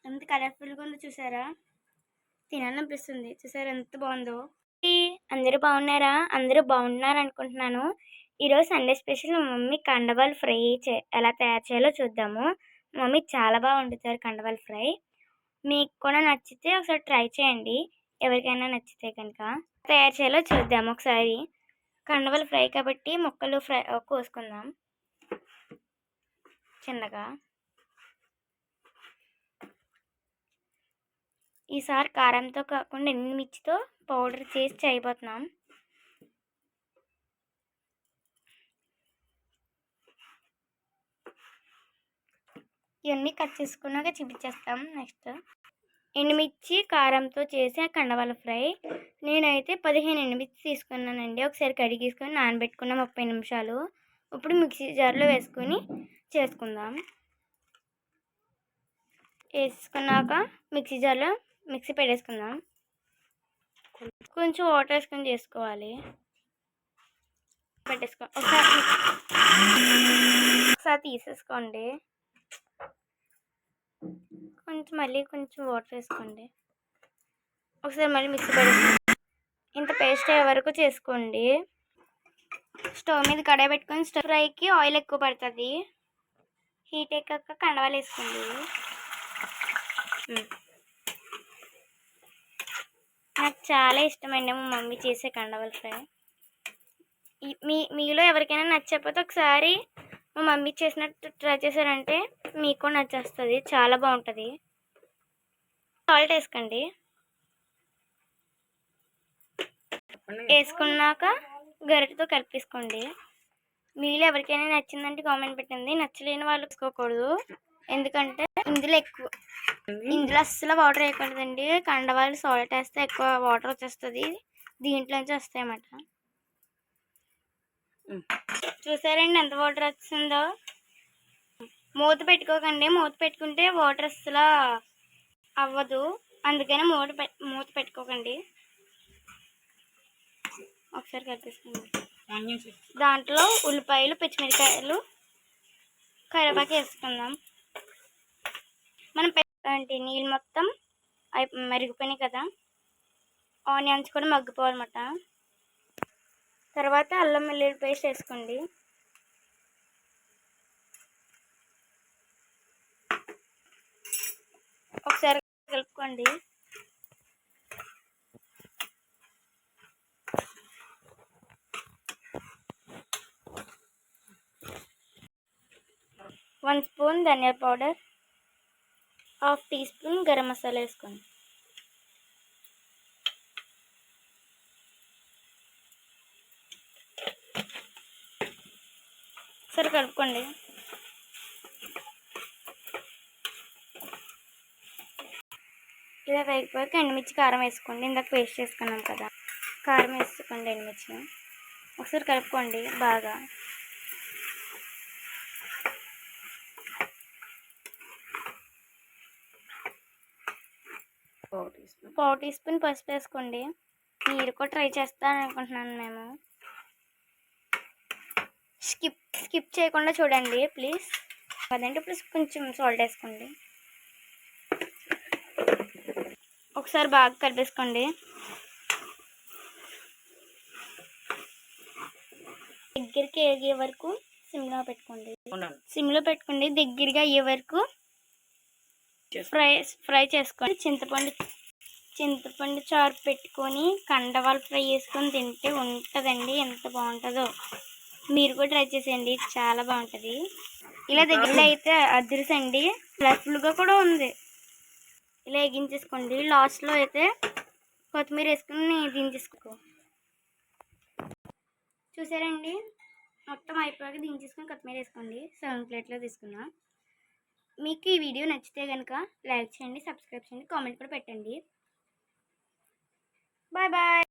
ఎంత కలర్ఫుల్గా ఉందో చూసారా, తినాలనిపిస్తుంది. చూసారా ఎంత బాగుందో. అందరూ బాగున్నారా? అందరూ బాగున్నారు అనుకుంటున్నాను. ఈరోజు సండే స్పెషల్ మా మమ్మీ కండవాలు ఫ్రై ఎలా తయారు చేయాలో చూద్దాము. మా మమ్మీ చాలా బాగా వండుతారు కండవాలు ఫ్రై. మీకు కూడా నచ్చితే ఒకసారి ట్రై చేయండి, ఎవరికైనా నచ్చితే కనుక. తయారు చేయాలో చూద్దాము ఒకసారి. కండవాలు ఫ్రై కాబట్టి ముక్కలు కోసుకుందాం చిన్నగా. ఈసారి కారంతో కాకుండా ఎండుమిర్చితో పౌడర్ చేసి చేయబోతున్నాం. ఇవన్నీ కట్ చేసుకున్నాక చూపించేస్తాం. నెక్స్ట్ ఎండుమిర్చి కారంతో చేసే కండవాల ఫ్రై. నేనైతే 15 ఎండుమిర్చి తీసుకున్నానండి. ఒకసారి కడిగేసుకొని నానబెట్టుకున్న 30 నిమిషాలు. ఇప్పుడు మిక్సీ జార్లో వేసుకొని చేసుకుందాం. వేసుకున్నాక మిక్సీ జార్లో మిక్సీ పెట్టేసుకుందాం. కొంచెం వాటర్ వేసుకొని చేసుకోవాలి. ఒకసారి తీసేసుకోండి. మళ్ళీ కొంచెం వాటర్ వేసుకోండి. ఒకసారి మళ్ళీ మిక్సీ పెట్టేసుకోండి. ఇంత పేస్ట్ అయ్యే వరకు చేసుకోండి. స్టవ్ మీద కడాయి పెట్టుకొని స్టవ్ ఫ్రైకి ఆయిల్ ఎక్కువ పడుతుంది. హీట్ ఎక్కాక కండవాలు వేసుకోండి. నాకు చాలా ఇష్టమండి మా మమ్మీ చేసే కండవాల ఫ్రై. మీలో ఎవరికైనా నచ్చకపోతే ఒకసారి మా మమ్మీ చేసినట్టు ట్రై చేశారంటే మీకు కూడా నచ్చేస్తుంది. చాలా బాగుంటుంది. సాల్ట్ వేసుకోండి. వేసుకున్నాక గరిటెతో కలిపేసుకోండి. మీలో ఎవరికైనా నచ్చిందంటే కామెంట్ పెట్టండి. నచ్చలేని వాళ్ళు వేసుకోకూడదు, ఎందుకంటే ఇందులో అస్సలు వాటర్ వేయకూడదండి. కండవాళ్ళు సాల్ట్ వేస్తే ఎక్కువ వాటర్ వచ్చేస్తుంది, దీంట్లోంచి వస్తాయి అన్నమాట. చూసారండి ఎంత వాటర్ వచ్చిందో. మూత పెట్టుకోకండి, మూత పెట్టుకుంటే వాటర్ అస్సలు అవ్వదు, అందుకని మూత పెట్టుకోకండి. ఒకసారి కలిపేసుకోండి. దాంట్లో ఉల్లిపాయలు, పచ్చిమిరకాయలు, కరివేపాకు వేసుకుందాం. మనం నీళ్ళు మొత్తం మరిగిపోయినాయి కదా, ఆనియన్స్ కూడా మగ్గిపోవాలన్నమాట. తర్వాత అల్లం వెల్లుల్లి పేస్ట్ వేసుకోండి. ఒకసారి కలుపుకోండి. వన్ స్పూన్ ధనియా powder, half teaspoon garam masala వేసుకోండి. సరే కలుపుకోండి. ఇలా వేగిపోయాక ఎండుమిర్చి కారం వేసుకోండి. ఇందాక పేస్ట్ చేసుకున్నాం కదా, కారం వేసుకోండి. ఎండుమిర్చి ఒకసారి కలుపుకోండి బాగా. పావు టీ స్పూన్ పసుపు వేసుకోండి. మీరు కూడా ట్రై చేస్తారని అనుకుంటున్నాను. మేము స్కిప్ చేయకుండా చూడండి ప్లీజ్. అదంటే ప్లస్ కొంచెం సాల్ట్ వేసుకోండి. ఒకసారి బాగా కలిపేసుకోండి. దగ్గరికి ఎగే వరకు సిమ్లో పెట్టుకోండి. దగ్గరగా అయ్యే వరకు ఫ్రై చేసుకోండి. చింతపండు చారు పెట్టుకొని కండవాలు ఫ్రై చేసుకొని తింటే ఉంటుందండి, ఎంత బాగుంటుందో. మీరు కూడా ట్రై చేసేయండి, చాలా బాగుంటుంది. ఇలా దగ్గరలో అయితే అదిరిసండి, కలర్ఫుల్గా కూడా ఉంది. ఇలా ఎగించేసుకోండి. లాస్ట్లో అయితే కొత్తిమీర వేసుకుని దించేసుకో. చూసారండి, మొత్తం అయిపోయాక దించేసుకొని కొత్తిమీర వేసుకోండి. సర్వింగ్ ప్లేట్లో తీసుకున్నా. మీకు ఈ వీడియో నచ్చితే కనుక లైక్ చేయండి, సబ్స్క్రైబ్ చేయండి, కామెంట్ కూడా పెట్టండి. Bye bye.